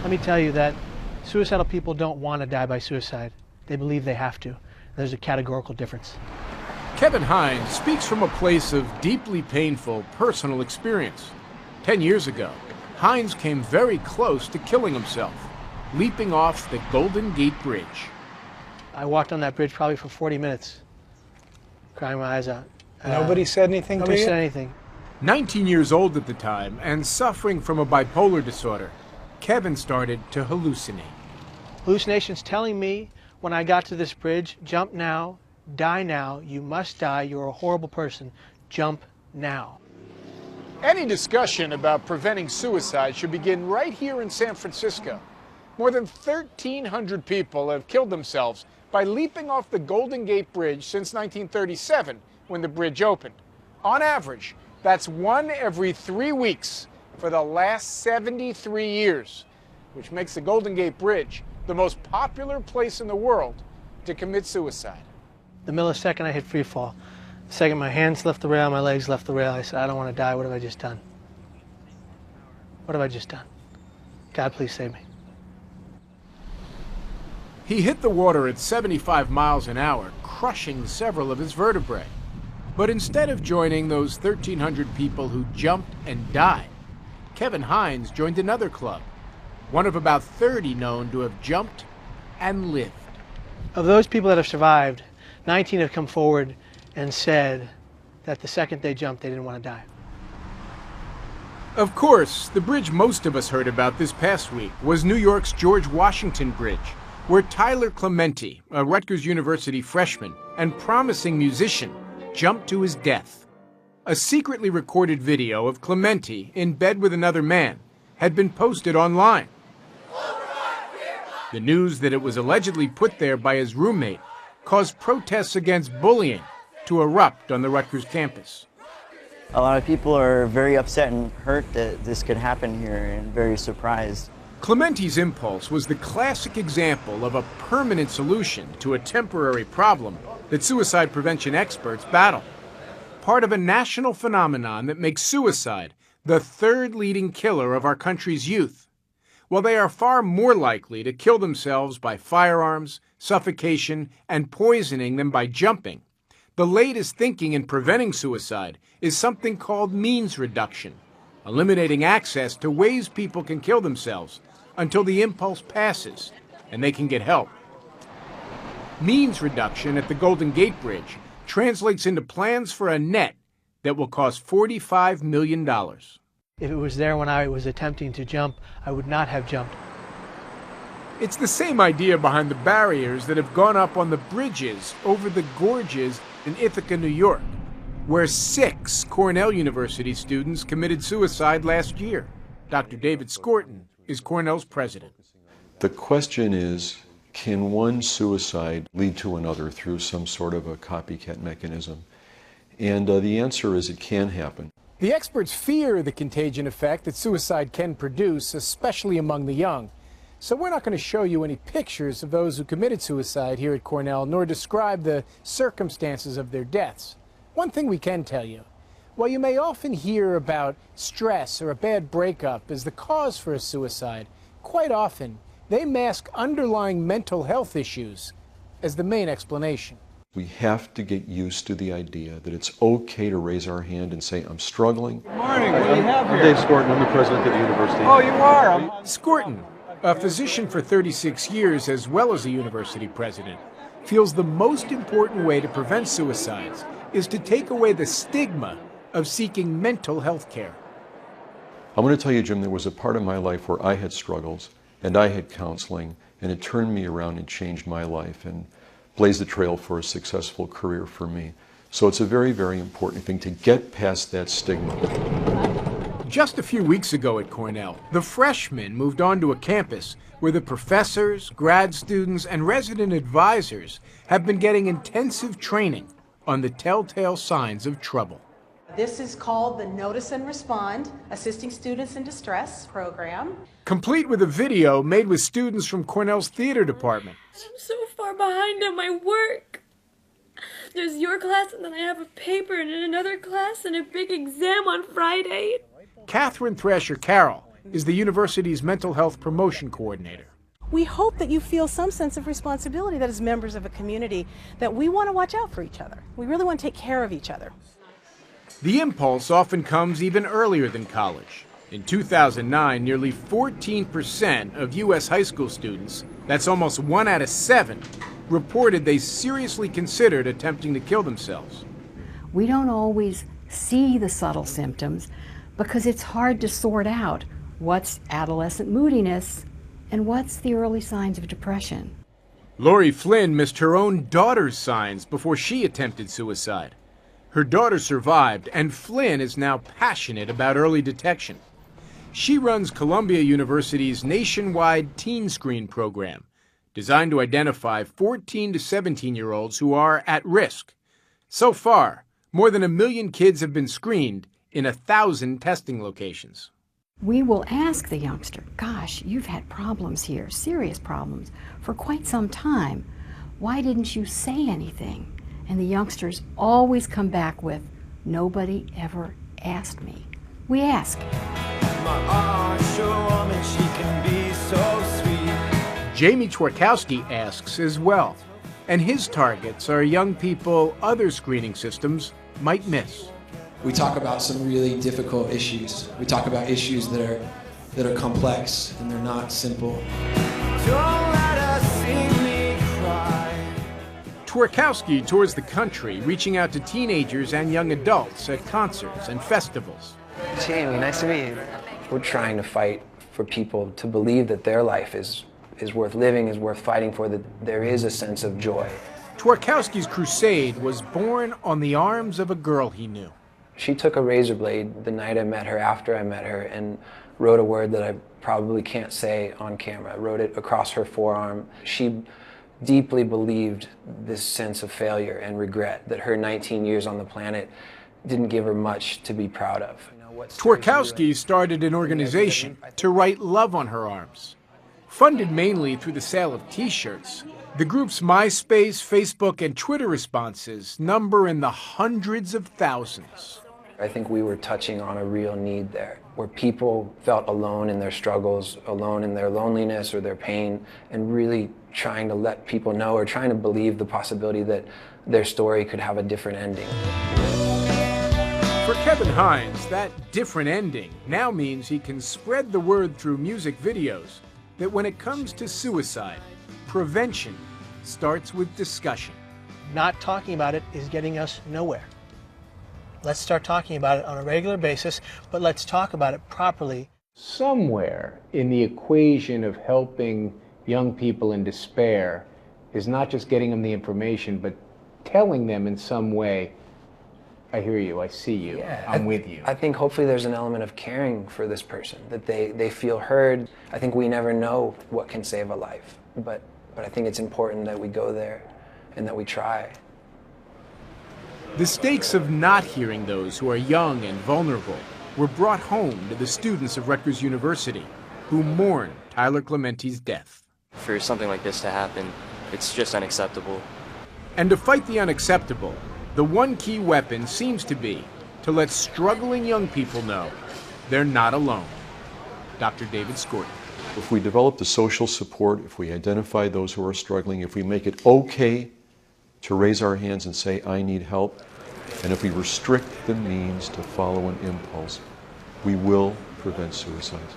Let me tell you that suicidal people don't want to die by suicide. They believe they have to. There's a categorical difference. Kevin Hines speaks from a place of deeply painful personal experience. 10 years ago, Hines came very close to killing himself, leaping off the Golden Gate Bridge. I walked on that bridge probably for 40 minutes, crying my eyes out. Nobody said anything to you? Nobody said anything. 19 years old at the time and suffering from a bipolar disorder, Kevin started to hallucinate. Hallucinations telling me when I got to this bridge, jump now, die now, you must die, you're a horrible person, jump now. Any discussion about preventing suicide should begin right here in San Francisco. More than 1,300 people have killed themselves by leaping off the Golden Gate Bridge since 1937, when the bridge opened. On average, that's 1 every 3 weeks for the last 73 years, which makes the Golden Gate Bridge the most popular place in the world to commit suicide. The millisecond I hit free fall, the second my hands left the rail, my legs left the rail, I said, I don't want to die. What have I just done? What have I just done? God, please save me. He hit the water at 75 miles an hour, crushing several of his vertebrae. But instead of joining those 1,300 people who jumped and died, Kevin Hines joined another club, one of about 30 known to have jumped and lived. Of those people that have survived, 19 have come forward and said that the second they jumped, they didn't want to die. Of course, the bridge most of us heard about this past week was New York's George Washington Bridge, where Tyler Clementi, a Rutgers University freshman and promising musician, jumped to his death. A secretly recorded video of Clementi in bed with another man had been posted online. The news that it was allegedly put there by his roommate caused protests against bullying to erupt on the Rutgers campus. A lot of people are very upset and hurt that this could happen here and very surprised. Clementi's impulse was the classic example of a permanent solution to a temporary problem that suicide prevention experts battle. Part of a national phenomenon that makes suicide the third leading killer of our country's youth. While they are far more likely to kill themselves by firearms, suffocation, and poisoning than by jumping, the latest thinking in preventing suicide is something called means reduction, eliminating access to ways people can kill themselves until the impulse passes and they can get help. Means reduction at the Golden Gate Bridge translates into plans for a net that will cost $45 million. If it was there when I was attempting to jump, I would not have jumped. It's the same idea behind the barriers that have gone up on the bridges over the gorges in Ithaca, New York, where 6 Cornell University students committed suicide last year. Dr. David Skorton is Cornell's president. The question is, can one suicide lead to another through some sort of a copycat mechanism? And the answer is it can happen. The experts fear the contagion effect that suicide can produce, especially among the young. So we're not going to show you any pictures of those who committed suicide here at Cornell, nor describe the circumstances of their deaths. One thing we can tell you, while you may often hear about stress or a bad breakup as the cause for a suicide, quite often they mask underlying mental health issues as the main explanation. We have to get used to the idea that it's okay to raise our hand and say, I'm struggling. Good morning. What do you have here? I'm Dave Skorton. I'm the president of the university. Oh, you are? Skorton, a physician for 36 years as well as a university president, feels the most important way to prevent suicides is to take away the stigma of seeking mental health care. I'm going to tell you, Jim, there was a part of my life where I had struggles and I had counseling, and it turned me around and changed my life and blazed the trail for a successful career for me. So it's a very, very important thing to get past that stigma. Just a few weeks ago at Cornell, the freshmen moved onto a campus where the professors, grad students, and resident advisors have been getting intensive training on the telltale signs of trouble. This is called the Notice and Respond, Assisting Students in Distress program. Complete with a video made with students from Cornell's theater department. I'm so far behind on my work. There's your class, and then I have a paper and in another class and a big exam on Friday. Catherine Thrasher Carroll is the university's mental health promotion coordinator. We hope that you feel some sense of responsibility that as members of a community that we want to watch out for each other. We really want to take care of each other. The impulse often comes even earlier than college. In 2009, nearly 14% of U.S. high school students, that's almost 1 out of 7, reported they seriously considered attempting to kill themselves. We don't always see the subtle symptoms because it's hard to sort out what's adolescent moodiness and what's the early signs of depression. Lori Flynn missed her own daughter's signs before she attempted suicide. Her daughter survived, and Flynn is now passionate about early detection. She runs Columbia University's nationwide Teen Screen program, designed to identify 14 to 17-year-olds who are at risk. So far, more than 1 million kids have been screened in 1,000 testing locations. We will ask the youngster, gosh, you've had problems here, serious problems, for quite some time. Why didn't you say anything? And the youngsters always come back with, nobody ever asked me. We ask. Jamie Twierkowski asks as well, and his targets are young people other screening systems might miss. We talk about some really difficult issues. We talk about issues that are complex and they're not simple. Don't let us see me cry. Twierkowski tours the country, reaching out to teenagers and young adults at concerts and festivals. Jamie, nice to meet you. We're trying to fight for people to believe that their life is worth living, is worth fighting for, that there is a sense of joy. Twierkowski's crusade was born on the arms of a girl he knew. She took a razor blade the night I met her, after I met her, and wrote a word that I probably can't say on camera. Wrote it across her forearm. She deeply believed this sense of failure and regret, that her 19 years on the planet didn't give her much to be proud of. Twierkowski started an organization to write love on her arms. Funded mainly through the sale of T-shirts, the group's MySpace, Facebook, and Twitter responses number in the hundreds of thousands. I think we were touching on a real need there, where people felt alone in their struggles, alone in their loneliness or their pain, and really trying to let people know or trying to believe the possibility that their story could have a different ending. For Kevin Hines, that different ending now means he can spread the word through music videos that when it comes to suicide, prevention starts with discussion. Not talking about it is getting us nowhere. Let's start talking about it on a regular basis, but let's talk about it properly. Somewhere in the equation of helping young people in despair is not just getting them the information, but telling them in some way, I hear you, I see you, I'm with you. I think hopefully there's an element of caring for this person, that they feel heard. I think we never know what can save a life, but I think it's important that we go there and that we try. The stakes of not hearing those who are young and vulnerable were brought home to the students of Rutgers University who mourn Tyler Clementi's death. For something like this to happen, it's just unacceptable. And to fight the unacceptable, the one key weapon seems to be to let struggling young people know they're not alone. Dr. David Skorton. If we develop the social support, if we identify those who are struggling, if we make it okay to raise our hands and say, I need help, and if we restrict the means to follow an impulse, we will prevent suicides.